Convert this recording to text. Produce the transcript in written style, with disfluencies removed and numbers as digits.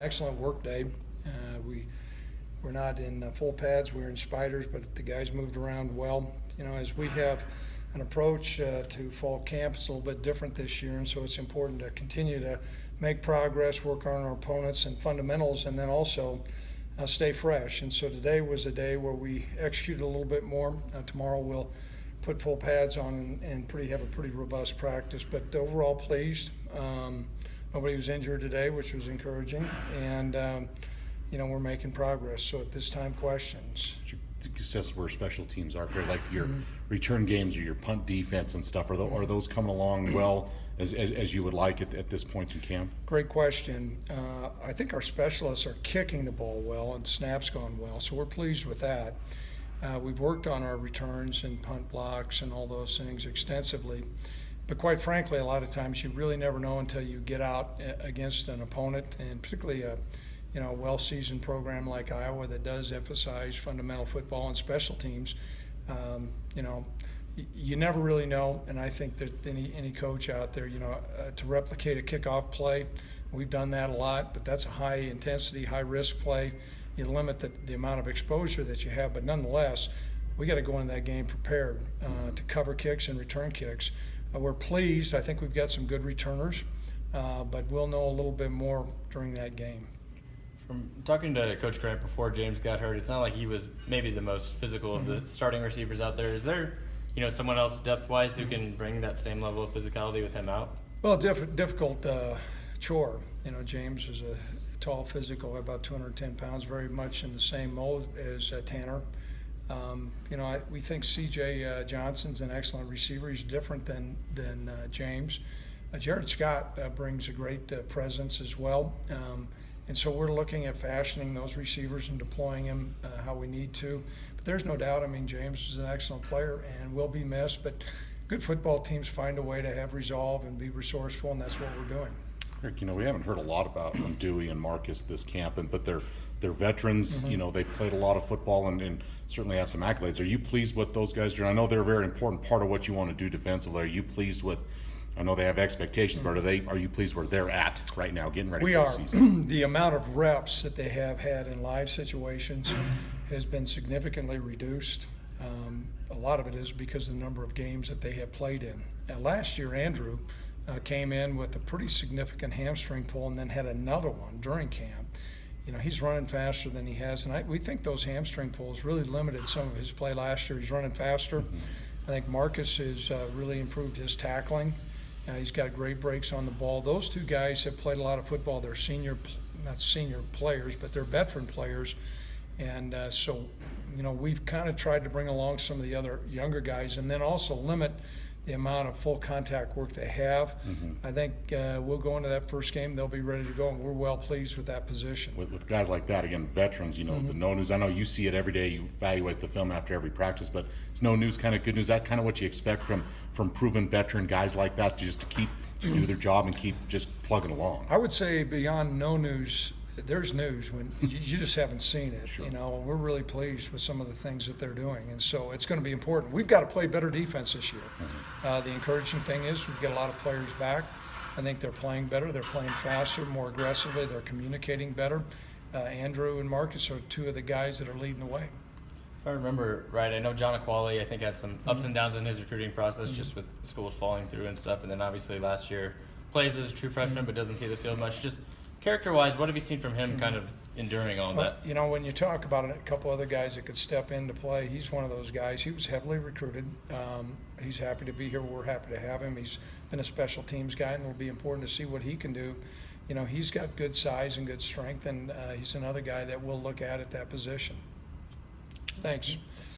Excellent work day. We're not in full pads, we're in spiders, but the guys moved around well. You know, as we have an approach to fall camp, it's a little bit different this year, and so it's important to continue to make progress, work on our opponents and fundamentals, and then also stay fresh. And so today was a day where we executed a little bit more. Tomorrow we'll put full pads on and have a pretty robust practice, but overall pleased. Nobody was injured today, which was encouraging, and you know, we're making progress. So at this time, questions. Assess where special teams are, like your return games or your punt defense and stuff. Are those coming along well as you would like at this point in camp? Great question. I think our specialists are kicking the ball well and snaps gone well, so we're pleased with that. We've worked on our returns and punt blocks and all those things extensively. But quite frankly, a lot of times you really never know until you get out against an opponent, and particularly a well-seasoned program like Iowa that does emphasize fundamental football and special teams. You never really know, and I think that any coach out there, to replicate a kickoff play, we've done that a lot, but that's a high-intensity, high-risk play. You limit the amount of exposure that you have, but nonetheless, we got to go into that game prepared to cover kicks and return kicks. We're pleased. I think we've got some good returners, but we'll know a little bit more during that game. From talking to Coach Grant before James got hurt, it's not like he was maybe the most physical of the starting receivers out there. Is there, someone else depth-wise who can bring that same level of physicality with him out? Well, difficult chore. James is a tall, physical, about 210 pounds, very much in the same mold as Tanner. We think C.J. Johnson's an excellent receiver. He's different than James. Jared Scott brings a great presence as well. And so we're looking at fashioning those receivers and deploying them how we need to. But there's no doubt, James is an excellent player and will be missed. But good football teams find a way to have resolve and be resourceful, and that's what we're doing. Rick, we haven't heard a lot about from Dewey and Marcus this camp, but they're veterans. They've played a lot of football and certainly have some accolades. Are you pleased with those guys? I know they're a very important part of what you want to do defensively. Are you pleased with? I know they have expectations, but are you pleased where they're at right now, getting ready for the season? The amount of reps that they have had in live situations has been significantly reduced. A lot of it is because of the number of games that they have played in. Last year, Andrew came in with a pretty significant hamstring pull and then had another one during camp. He's running faster than he has, and we think those hamstring pulls really limited some of his play last year. He's running faster. I think Marcus has really improved his tackling. He's got great breaks on the ball. Those two guys have played a lot of football. They're not senior players, but they're veteran players. And so we've kind of tried to bring along some of the other younger guys and then also limit the amount of full contact work they have. I think we'll go into that first game, they'll be ready to go, and we're well pleased with that position. With guys like that, again, veterans, the no news. I know you see it every day, you evaluate the film after every practice, but it's no news, kind of good news. That kind of what you expect from proven veteran guys like that, just to keep do their job and keep just plugging along. I would say beyond no news, there's news when you just haven't seen it. Sure. We're really pleased with some of the things that they're doing, and so it's going to be important. We've got to play better defense this year. The encouraging thing is we've got a lot of players back. I think they're playing better. They're playing faster, more aggressively. They're communicating better. Andrew and Marcus are two of the guys that are leading the way. If I remember right, I know John Aquali, I think, had some ups and downs in his recruiting process just with schools falling through and stuff, and then obviously last year plays as a true freshman but doesn't see the field much. Just character-wise, what have you seen from him kind of enduring all that? When you talk about a couple other guys that could step into play, he's one of those guys. He was heavily recruited. He's happy to be here. We're happy to have him. He's been a special teams guy, and it'll be important to see what he can do. He's got good size and good strength, and he's another guy that we'll look at that position. Thanks.